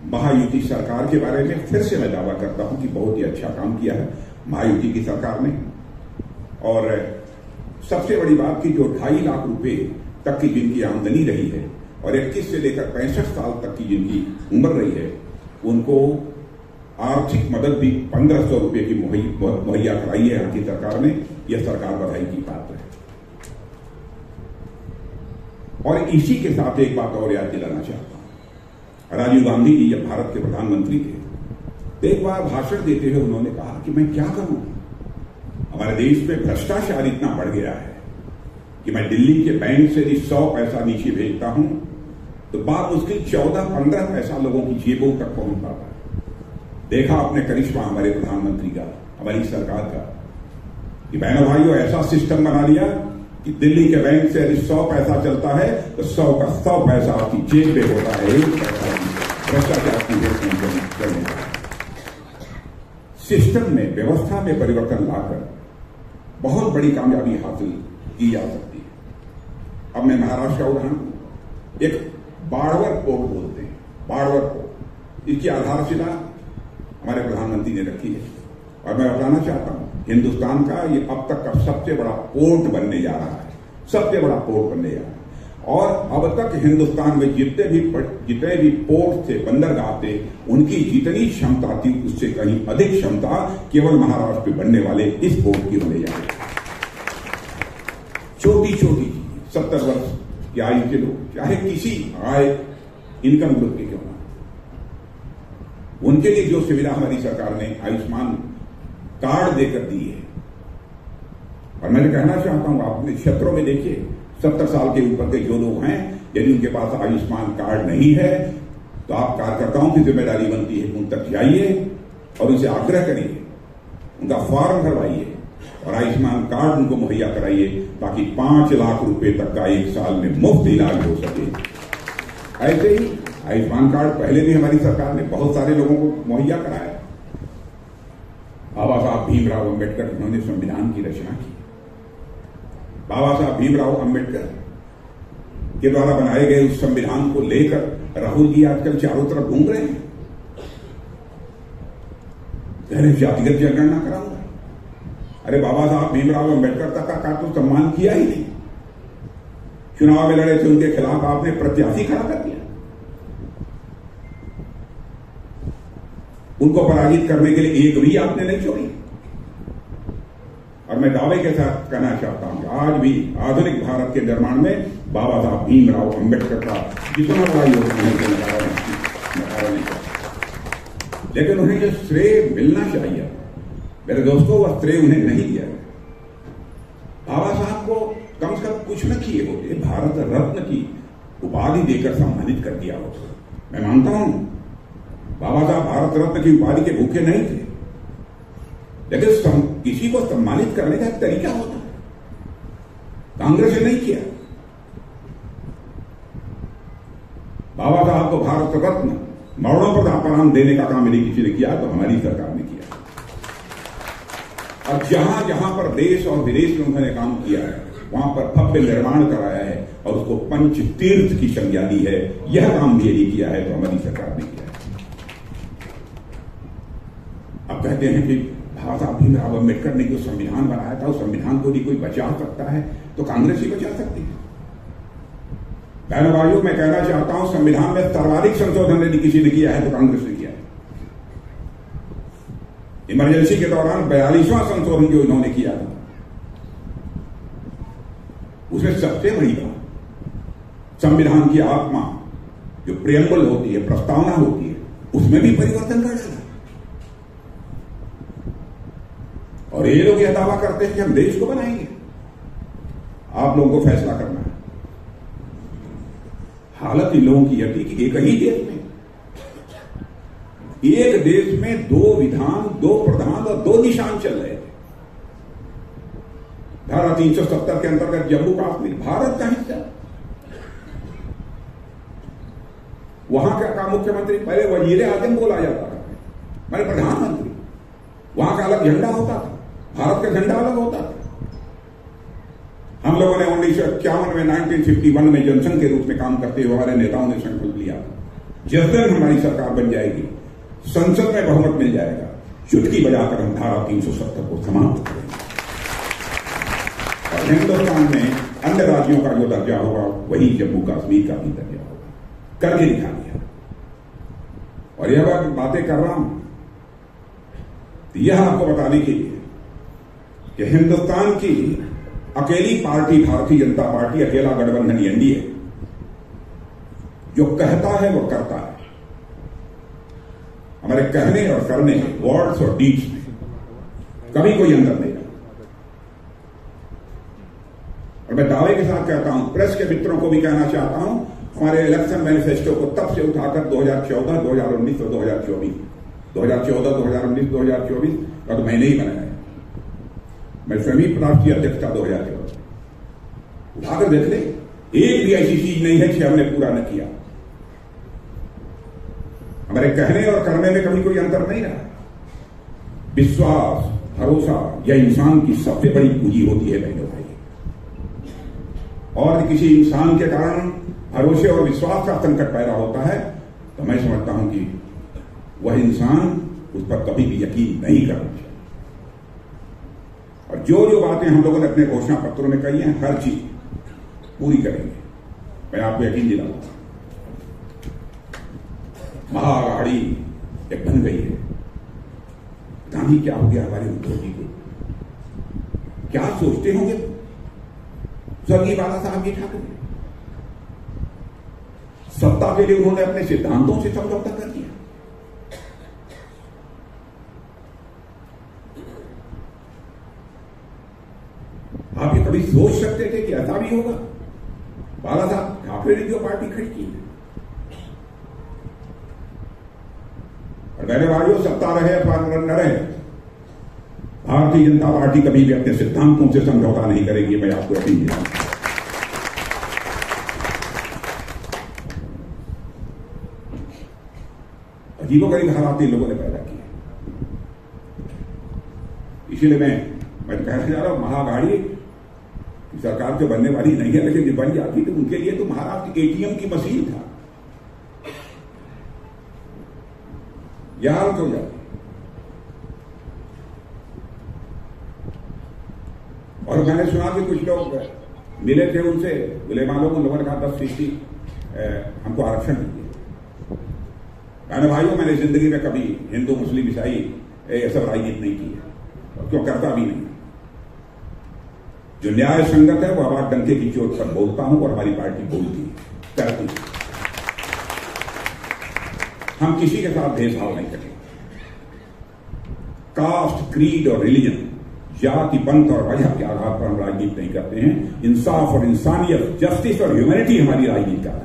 महायुति सरकार के बारे में फिर से मैं दावा करता हूं कि बहुत ही अच्छा काम किया है महायुति की सरकार ने। और सबसे बड़ी बात की जो 2.5 लाख रुपए तक की जिनकी आमदनी रही है और 21 से लेकर 65 साल तक की जिनकी उम्र रही है उनको आर्थिक मदद भी 1500 रुपए की मुहैया कराई है यहाँ की सरकार ने। यह सरकार बधाई की पात्र है। और इसी के साथ एक बात और याद दिलाना चाहता हूं। राजीव गांधी जी जब भारत के प्रधानमंत्री थे तो एक बार भाषण देते हुए उन्होंने कहा कि मैं क्या करूं, हमारे देश में भ्रष्टाचार इतना बढ़ गया है कि मैं दिल्ली के बैंक से यदि 100 पैसा नीचे भेजता हूं तो बामुश्किल 14-15 पैसा लोगों की जेबों तक पहुंच पाता है। देखा आपने करिश्मा हमारे प्रधानमंत्री का, हमारी सरकार का, कि बहनों भाइयों ऐसा सिस्टम बना लिया कि दिल्ली के बैंक से यदि 100 पैसा चलता है तो 100 का 100 पैसा आपकी जेब में होता है। 1 पैसा भ्रष्टाचार की करने का सिस्टम में, व्यवस्था में परिवर्तन लाकर बहुत बड़ी कामयाबी हासिल की जा सकती है। अब मैं महाराष्ट्र का उदाहरण, एक बाड़वर पोर्ट बोलते हैं, बाड़वर पोर्ट, इसकी आधारशिला हमारे प्रधानमंत्री ने रखी है। और मैं बताना चाहता हूं हिंदुस्तान का ये अब तक का सबसे बड़ा पोर्ट बनने जा रहा है, सबसे बड़ा पोर्ट बनने जा रहा है। और अब तक हिंदुस्तान में जितने भी पोर्ट थे, बंदरगाह थे, उनकी जितनी क्षमता थी उससे कहीं अधिक क्षमता केवल महाराष्ट्र में बनने वाले इस पोर्ट की होने जा रही है। छोटी छोटी 70 वर्ष कि आयु के लोग चाहे किसी आय इनकम ग्रुप के क्यों ना, उनके लिए जो सुविधा हमारी सरकार ने आयुष्मान कार्ड देकर दी है, और मैं कहना चाहता हूं आप अपने क्षेत्रों में देखिए 70 साल के ऊपर के जो लोग हैं, यदि उनके पास आयुष्मान कार्ड नहीं है तो आप कार्यकर्ताओं की जिम्मेदारी बनती है उन तक जाइए और उनसे आग्रह करिए, उनका फॉर्म भरवाइए और आयुष्मान कार्ड उनको मुहैया कराइए ताकि 5 लाख रुपए तक का 1 साल में मुफ्त इलाज हो सके। ऐसे ही आयुष्मान कार्ड पहले भी हमारी सरकार ने बहुत सारे लोगों को मुहैया कराया। बाबा साहब भीमराव अंबेडकर उन्होंने संविधान की रचना की। बाबा साहब भीमराव अंबेडकर के द्वारा बनाए गए उस संविधान को लेकर राहुल जी आजकल चारों तरफ घूम रहे हैं, कह रहे जातिगत जनगणना कराऊंगा। अरे बाबा साहब भीमराव अंबेडकर तक का तो सम्मान किया ही नहीं। चुनाव में लड़े थे, उनके खिलाफ आपने प्रत्याशी खड़ा कर दिया। उनको पराजित करने के लिए एक भी आपने नहीं छोड़ी। और मैं दावे के साथ कहना चाहता हूं कि आज भी आधुनिक भारत के निर्माण में बाबा साहब भीमराव अंबेडकर का जितना बड़ा योगदान है नकारा नहीं सकता। लेकिन उन्हें जो श्रेय मिलना चाहिए मेरे दोस्तों, वह श्रेय उन्हें नहीं दिया गया। बाबा साहब को कम से कम कुछ न किए होते, भारत रत्न की उपाधि देकर सम्मानित कर दिया होता। मैं मानता हूं बाबा साहब भारत रत्न की उपाधि के भूखे नहीं थे, लेकिन किसी को सम्मानित करने का एक तरीका होता है। कांग्रेस ने नहीं किया। बाबा साहब को भारत रत्न मरणोपरांत देने का काम यदि किसी ने किया तो हमारी सरकार ने किया। और जहां जहां पर देश और विदेश में उन्होंने काम किया है वहां पर भव्य निर्माण कराया है और उसको पंच तीर्थ की संज्ञा दी है। यह काम भी यदि किया है तो हमारी सरकार ने किया है। अब कहते हैं कि बाबा साहब भीमराव अंबेडकर ने जो संविधान बनाया था उस संविधान को यदि कोई बचा सकता है तो कांग्रेस ही बचा सकती है। बहनों भाइयों, मैं कहना चाहता हूं संविधान में सर्वाधिक संशोधन यदि किसी ने किया है तो कांग्रेस ने किया है। इमरजेंसी के दौरान 42वां संशोधन जो इन्होंने किया था उसमें सबसे बड़ी बात संविधान की आत्मा जो प्रियम्बल होती है, प्रस्तावना होती है, उसमें भी परिवर्तन कर डाला। और ये लोग यह दावा करते हैं कि हम देश को बनाएंगे। आप लोगों को फैसला करना है। हालत इन लोगों की यह थी कि एक ही देश में 2 विधान, 2 प्रधान और 2 निशान चल रहे थे। धारा 370 के अंतर्गत जम्मू कश्मीर भारत का हिस्सा, वहां का मुख्यमंत्री पहले वजीर आजम बोला जाता था, मैंने प्रधानमंत्री। वहां का अलग झंडा होता था, भारत का झंडा अलग होता था। हम लोगों ने 1951 में 1951 में जनसंघ के रूप में काम करते हुए हमारे नेताओं ने संकल्प लिया, जिस दिन हमारी सरकार बन जाएगी, संसद में बहुमत मिल जाएगा, चुटकी बजाकर हम धारा 370 को समाप्त करेंगे और हिंदुस्तान में अन्य राज्यों का जो दर्जा होगा वही जम्मू कश्मीर का भी दर्जा होगा। करके दिखा दिया। और यह बातें कर रहा हूं यह आपको बताने के लिए कि हिंदुस्तान की अकेली पार्टी भारतीय जनता पार्टी, अकेला गठबंधन एनडीए, जो कहता है वो करता है। हमारे कहने और करने, वर्ड्स और डीड्स में कभी कोई अंतर नहीं रहा। और मैं दावे के साथ कहता हूं, प्रेस के मित्रों को भी कहना चाहता हूं, हमारे इलेक्शन मैनिफेस्टो को तब से उठाकर 2014, 2019 और 2024, 2014, 2019, 2024 और तो मैंने ही बनाया है। मैं स्वयं राष्ट्रीय अध्यक्ष था 2014। उठाकर देख ले, एक भी ऐसी चीज नहीं है जिसे हमने पूरा न किया। हमारे कहने और करने में कभी कोई अंतर नहीं रहा। विश्वास, भरोसा यह इंसान की सबसे बड़ी पूंजी होती है बहनों भाई। और किसी इंसान के कारण भरोसे और विश्वास का संकट पैदा होता है तो मैं समझता हूं कि वह इंसान उस पर कभी भी यकीन नहीं करना चाहिए। और जो जो बातें हम लोगों ने अपने घोषणा पत्रों में कही हैं, हर चीज पूरी करेंगे। मैं आपको यकीन दिलाऊंगा। महाअघाड़ी एक बन गई है। गांधी क्या हो गया हमारे उद्योगी को? क्या सोचते होंगे स्वर्गीय बाला साहब जी ठाकुर? सत्ता के लिए उन्होंने अपने सिद्धांतों से समझौता कर दिया। आप ये कभी सोच सकते थे कि ऐसा भी होगा? बाला साहब ठाकरे ने जो पार्टी खड़ी की है, और मेरे भाइयों, सत्ता रहे अथवा न रहे, भारतीय जनता पार्टी कभी भी अपने सिद्धांतों से समझौता नहीं करेगी। मैं आपको अपील देता हूं। अजीबोगरीब हालात इन लोगों ने पैदा किए, इसीलिए मैं कहना चाह रहा हूं, महाअघाड़ी की सरकार तो बनने वाली नहीं है, लेकिन जो बन जाती तो उनके लिए तो महाराष्ट्र एटीएम की मशीन था, यार हो जाती। और मैंने सुना कि कुछ लोग मिले थे उनसे, बोले मानो उन लोगों ने कहा 10% हमको आरक्षण दीजिए। मैंने भाइयों, मैंने जिंदगी में कभी हिंदू मुस्लिम ईसाई ये सब राजनीति नहीं की है, और क्यों करता भी नहीं। जो न्याय संगत है वो आवाज डंके की चोट पर बोलता हूं, और हमारी पार्टी बोलती है, करती है। हम किसी के साथ भेदभाव नहीं करेंगे। कास्ट, क्रीड और रिलीजन, जाति, पंथ और वजह के आधार पर हम राजनीति नहीं करते हैं। इंसाफ और इंसानियत, जस्टिस और ह्यूमैनिटी हमारी राजनीति का है।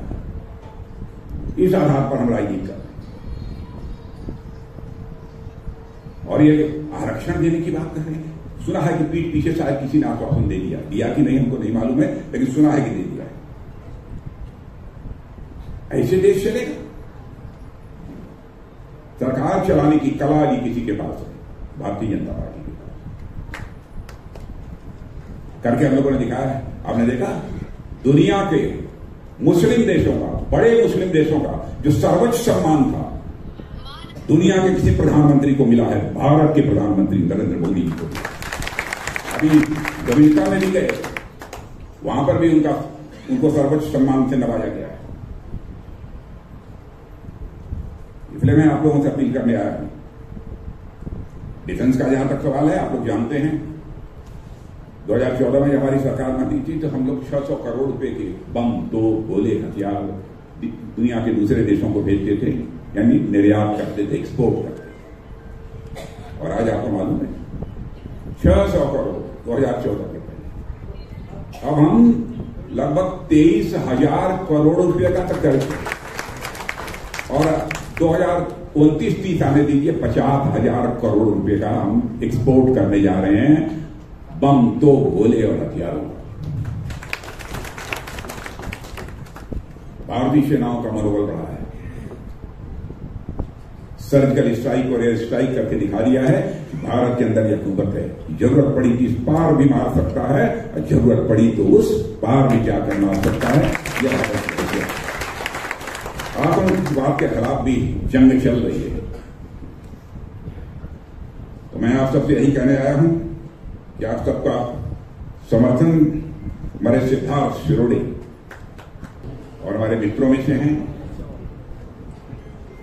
इस आधार पर हम राजनीति करते हैं। और ये आरक्षण देने की बात कर रहे हैं, सुना है कि पीठ पीछे शायद किसी ने आश्वासन दे दिया कि नहीं हमको नहीं मालूम है, लेकिन सुना है कि दे दिया है। ऐसे देश चलेगा? सरकार चलाने की कला भी किसी के पास है, भारतीय जनता पार्टी के पास करके हम लोगों ने दिखाया है। आपने देखा दुनिया के मुस्लिम देशों का, बड़े मुस्लिम देशों का जो सर्वोच्च सम्मान था, दुनिया के किसी प्रधानमंत्री को मिला है, भारत के प्रधानमंत्री नरेंद्र मोदी जी को। अभी डोमिनिका में भी गए, वहां पर भी उनको सर्वोच्च सम्मान से नवाजा गया है। इसलिए मैं आप लोगों से अपील करने आया हूं। डिफेंस का जहां तक सवाल है, आप लोग जानते हैं 2014 में जब हमारी सरकार बनी थी तो हम लोग 600 करोड़ रुपए के बम, तोप, गोले, हथियार दुनिया के दूसरे देशों को भेजते थे, यानी निर्यात करते थे, एक्सपोर्ट करते थे। और आज आपको मालूम है 600 करोड़ 2014 के पहले, अब हम लगभग 23,000 करोड़ रुपए का तक करेंगे। और 2029-30 आने दीजिए, 50,000 करोड़ रुपए का हम एक्सपोर्ट करने जा रहे हैं, बम, तोप, गोले और हथियारों का। भारतीय सेनाओं का मनोबल बढ़ा है। सर्जिकल स्ट्राइक और एयर स्ट्राइक करके दिखा दिया है कि भारत के अंदर यह कुव्वत है। जरूरत पड़ी तो इस पार भी मार सकता है, और जरूरत पड़ी तो उस पार भी जाकर मार सकता है। यह आतंक की बात के खिलाफ भी जंग चल रही है। तो मैं आप सबसे यही कहने आया हूं कि आप सबका समर्थन हमारे सिद्धार्थ शिरोडे और हमारे मित्रों में से हैं,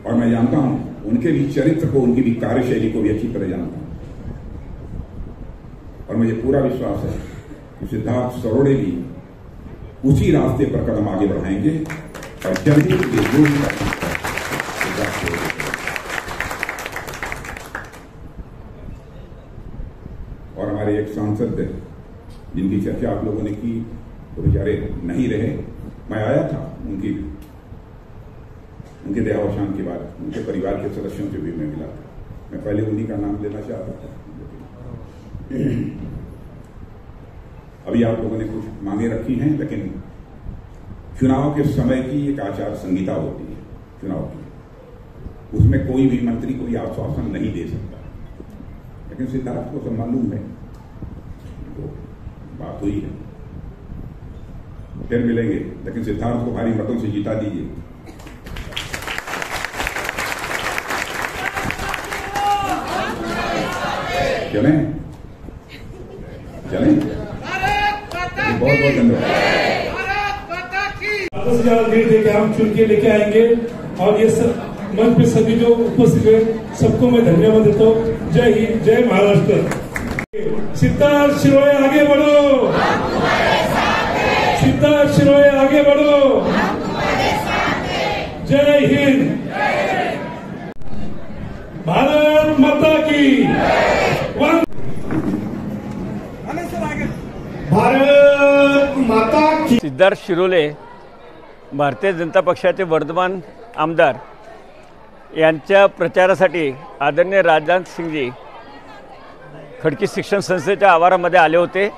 और मैं जानता हूं उनके भी चरित्र को, उनकी भी कार्यशैली को भी अच्छी तरह जानता हूं। और मुझे पूरा विश्वास है कि सिद्धार्थ शिरोडे भी उसी रास्ते पर कदम आगे बढ़ाएंगे, और जल्दी और हमारे एक सांसद जिनकी चर्चा आप लोगों ने की, वो बेचारे नहीं रहे। मैं आया था उनके देहावसान के बाद, उनके परिवार के सदस्यों से भी मैं मिला था। मैं पहले उन्हीं का नाम लेना चाहता था। अभी आप लोगों ने कुछ मांगे रखी हैं, लेकिन चुनाव के समय की एक आचार संहिता होती है चुनाव की, उसमें कोई भी मंत्री कोई आश्वासन नहीं दे सकता। लेकिन सिद्धार्थ को सब मालूम है, तो बात हुई है, फिर मिलेंगे। लेकिन सिद्धार्थ को भारी मतों से जीता दीजिए। चलें बहुत बहुत धन्यवाद। 10,000 लीड देके हम चुन के लेके आएंगे, और ये सब मंच पे सभी जो उपस्थित हुए सबको मैं धन्यवाद देता हूँ। जय हिंद, जय महाराष्ट्र। सिद्धार्थ शिरोडे आगे बढ़ो, सिद्धार्थ शिरोडे आगे बढ़ो, जय हिंद, भारत माता की भारत माता की। सिद्धार्थ शिरोळे भारतीय जनता पक्षाचे वर्धमान आमदार यांच्या प्रचारासाठी आदरणीय राजनाथ सिंगजी खडकी शिक्षण संस्थेच्या आवारामध्ये आले होते।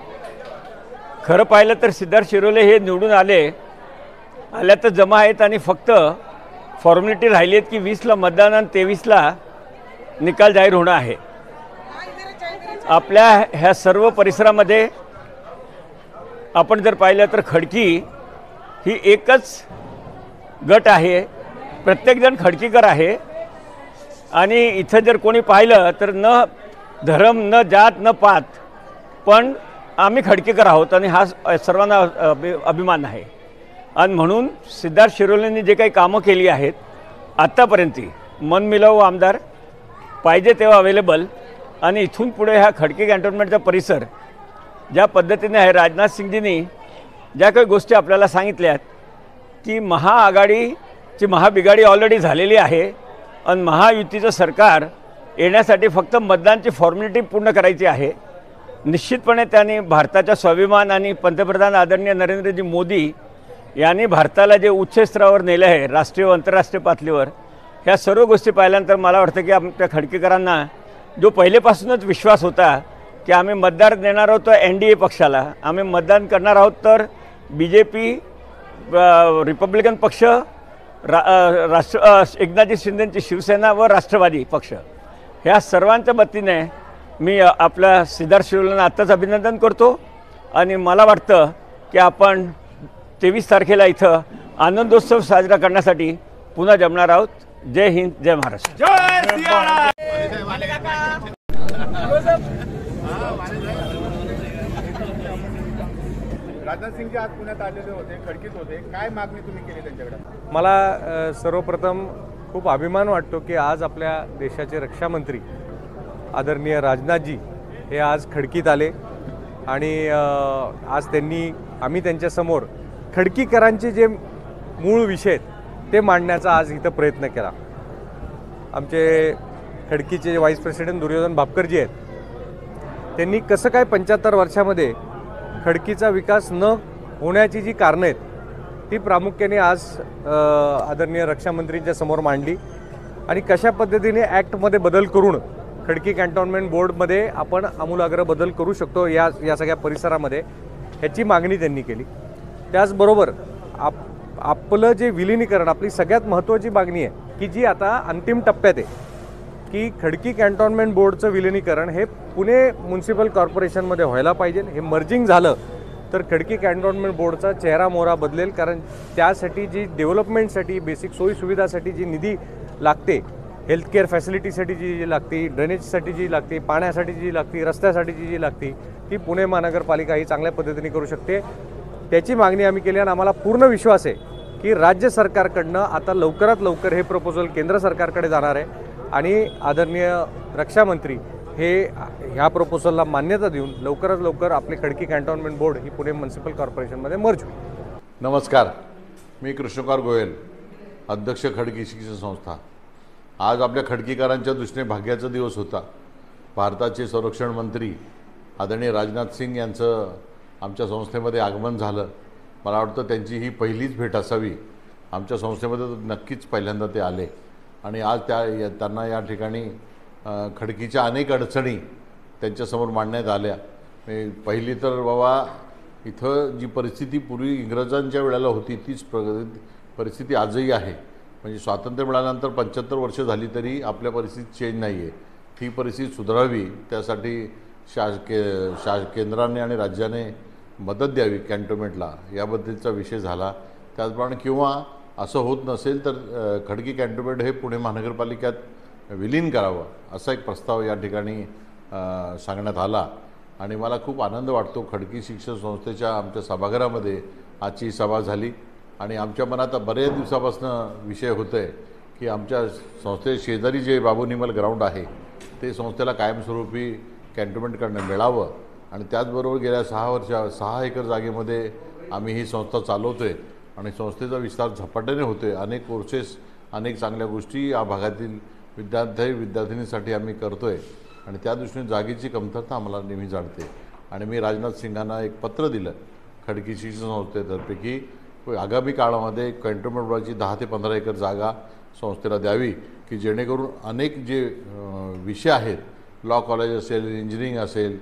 खरं पाहिलं तर सिद्धार्थ शिरोळे हे निवडून आल्या तर जमा आहेत आणि फक्त फॉर्मॅलिटी राहिली आहेत की 20ला मतदान आणि 23ला निकाल जाहीर होणं आहे। आपल्या ह्या सर्व परिसरामध्ये आपण जर पाहिलं तर खडकी ही एकच गट आहे, प्रत्येकजण खडकीकर आहे आणि इथं जर कोणी पाहिलं तर न धर्म न जात न पात पण आम्ही खडकीकर आहोत आणि हा सर्वांना अभिमान आहे। आणि म्हणून सिद्धार्थ शिरोळेंनी जे काही कामं केली आहेत आत्तापर्यंत मनमिलाऊ आमदार पाहिजे तेव्हा अवेलेबल आणि इथून पुढे ह्या खडकी कॅन्टोन्मेंटचा परिसर ज्या पद्धतीने आहे राजनाथ सिंगजींनी ज्या काही गोष्टी आपल्याला सांगितल्यात की महाआघाडीची महाबिघाडी ऑलरेडी झालेली आहे आणि महायुतीचं सरकार येण्यासाठी फक्त मतदानची फॉर्मॅलिटी पूर्ण करायची आहे। निश्चितपणे त्यांनी भारताचा स्वाभिमान आणि पंतप्रधान आदरणीय नरेंद्रजी मोदी यांनी भारताला जे उच्च स्तरावर नेले आहे राष्ट्रीय व आंतरराष्ट्रीय पातळीवर, ह्या सर्व गोष्टी पाहिल्यानंतर मला वाटतं की आमच्या खडकीकरांना जो पहिलेपासूनच विश्वास होता की आम्ही मतदान देणार आहोत NDA पक्षाला, आम्ही मतदान करणार आहोत तर BJP रिपब्लिकन पक्ष, एकनाथजी शिंदेंची शिवसेना व राष्ट्रवादी पक्ष, ह्या सर्वांच्या वतीने मी आपल्या सिद्धार्थ शिरोळेंना आत्ताच अभिनंदन करतो आणि मला वाटतं की आपण 23 तारखेला इथं आनंदोत्सव साजरा करण्यासाठी पुन्हा जमणार आहोत। जय हिंद, जय महाराष्ट्र। राजनाथ सिंगजी आज पुण्यात आलेले होते, खडकीत होते, काय मागणी तुम्ही केली त्यांच्याकडे? मला सर्वप्रथम खूप अभिमान वाटतो की आज आपल्या देशाचे रक्षामंत्री आदरणीय राजनाथजी हे आज खडकीत आले आणि आज आम्ही त्यांच्यासमोर खडकीकरांचे जे मूळ विषय आहेत ते मांडण्याचा आज इथं प्रयत्न केला। आमचे खडकीचे व्हाईस प्रेसिडेंट दुर्योधन भापकरजी आहेत, त्यांनी कसं काय 75 वर्षामध्ये खडकीचा विकास न होण्याची जी कारणं आहेत ती प्रामुख्याने आज आदरणीय रक्षामंत्रींच्या समोर मांडली आणि कशा पद्धतीने ॲक्टमध्ये बदल करून खडकी कॅन्टोन्मेंट बोर्डमध्ये आपण आमूलाग्र बदल करू शकतो या सगळ्या परिसरामध्ये ह्याची मागणी त्यांनी केली। त्याचबरोबर आपलं जे विलिनीकरण, आपली सगळ्यात महत्त्वाची मागणी आहे की जी आता अंतिम टप्प्यात आहे की खडकी कॅन्टोन्मेंट बोर्डचं विलिनीकरण हे पुणे म्युन्सिपल कॉर्पोरेशनमध्ये व्हायला पाहिजे। हे मर्जिंग झालं तर खडकी कॅन्टोन्मेंट बोर्डचा चेहरा मोहरा बदलेल, कारण त्यासाठी जी डेव्हलपमेंटसाठी बेसिक सोयीसुविधासाठी जी निधी लागते, हेल्थकेअर फॅसिलिटीसाठी जी लागते, ड्रेनेजसाठी जी लागते, पाण्यासाठी जी लागते, रस्त्यासाठी जी लागते ती पुणे महानगरपालिका ही चांगल्या पद्धतीने करू शकते। त्याची मागणी आम्ही केली आणि आम्हाला पूर्ण विश्वास आहे की राज्य सरकारकडनं आता लवकरात लवकर हे प्रपोजल केंद्र सरकारकडे जाणार आहे आणि आदरणीय रक्षामंत्री हे ह्या प्रपोजलला मान्यता देऊन लवकरात लवकर आपले खडकी कॅन्टोन्मेंट बोर्ड ही पुणे म्युन्सिपल कॉर्पोरेशनमध्ये मर्ज होईल। नमस्कार, मी कृष्णकुमार गोयल, अध्यक्ष खडकी शिक्षण संस्था। आज आपल्या खडकीकरांच्या दृष्टीने भाग्याचा दिवस होता। भारताचे संरक्षण मंत्री आदरणीय राजनाथ सिंग यांचं आमच्या संस्थेमध्ये आगमन झालं। मला वाटतं त्यांची ही पहिलीच भेट असावी। आमच्या संस्थेमध्ये नक्कीच पहिल्यांदा ते आले आणि आज त्यांना या ठिकाणी खडकीच्या अनेक अडचणी त्यांच्यासमोर मांडण्यात आल्या। पहिली तर बाबा इथं जी परिस्थिती पूर्वी इंग्रजांच्या वेळेला होती तीच परिस्थिती आजही आहे। म्हणजे स्वातंत्र्य मिळाल्यानंतर 75 वर्ष झाली तरी आपल्या परिस्थितीत चेंज नाही आहे। ती परिस्थिती सुधारावी त्यासाठी केंद्राने आणि राज्याने मदत द्यावी कॅन्टोन्मेंटला, याबद्दलचा विषय झाला। त्याचप्रमाणे किंवा असं होत नसेल तर खडकी कॅन्टोन्मेंट हे पुणे महानगरपालिकेत विलीन करावं असा एक प्रस्ताव या ठिकाणी सांगण्यात आला आणि मला खूप आनंद वाटतो। खडकी शिक्षण संस्थेच्या आमच्या सभागृहामध्ये आजची सभा झाली आणि आमच्या मनात बरेच दिवसापासून विषय होतोय की आमच्या संस्थे शेजारी जे बाबू निमल ग्राउंड आहे ते संस्थेला कायमस्वरूपी कॅन्टोन्मेंट करणं मिळावं आणि त्याचबरोबर गेल्या 6 एकर जागेमध्ये आम्ही ही संस्था चालवतोय आणि संस्थेचा विस्तार झपाट्याने होतोय. अनेक कोर्सेस, अनेक चांगल्या गोष्टी या भागातील विद्यार्थ्यांसाठी आम्ही करतोय आणि त्या दृष्टीने जागेची कमतरता आम्हाला नेहमी जाणते. आणि मी राजनाथ सिंगांना एक पत्र दिलं खडकी शिक्षण संस्थेतर्फे की आगामी काळामध्ये कॅन्टोन्मेंट बोर्डाची 10 ते 15 एकर जागा संस्थेला द्यावी, की जेणेकरून अनेक जे विषय आहेत, लॉ कॉलेज असेल, इंजिनिअरिंग असेल,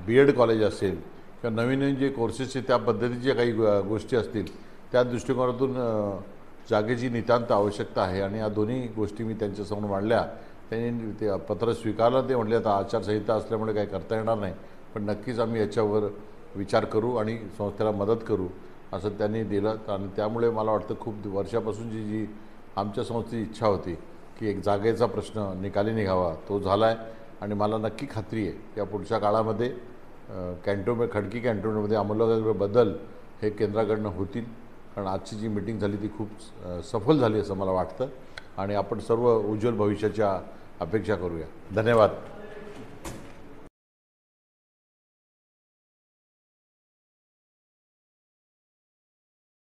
BEd कॉलेज असेल किंवा नवीन नवीन जे कोर्सेसचे त्या पद्धतीच्या काही गोष्टी असतील, त्या दृष्टिकोनातून जागेची नितांत आवश्यकता आहे. आणि या दोन्ही गोष्टी मी त्यांच्यासमोर मांडल्या. त्यांनी ते पत्र स्वीकारलं. ते म्हटले आता आचारसंहिता असल्यामुळे काही करता येणार नाही, पण नक्कीच आम्ही याच्यावर विचार करू आणि संस्थेला मदत करू असं त्यांनी दिलं. आणि त्यामुळे मला वाटतं खूप वर्षापासूनची जी आमच्या संस्थेची इच्छा होती की एक जागेचा प्रश्न निकाली निघावा, तो झाला आहे. आणि मला नक्की खात्री आहे या पुढच्या काळामध्ये खडकी कॅन्टोन्मेंटमध्ये आमूलाग्र बदल हे केंद्राकडनं होतील. कारण आजची जी मीटिंग झाली ती खूप सफल झाली असं मला वाटतं आणि आपण सर्व उज्ज्वल भविष्याच्या अपेक्षा करूया. धन्यवाद.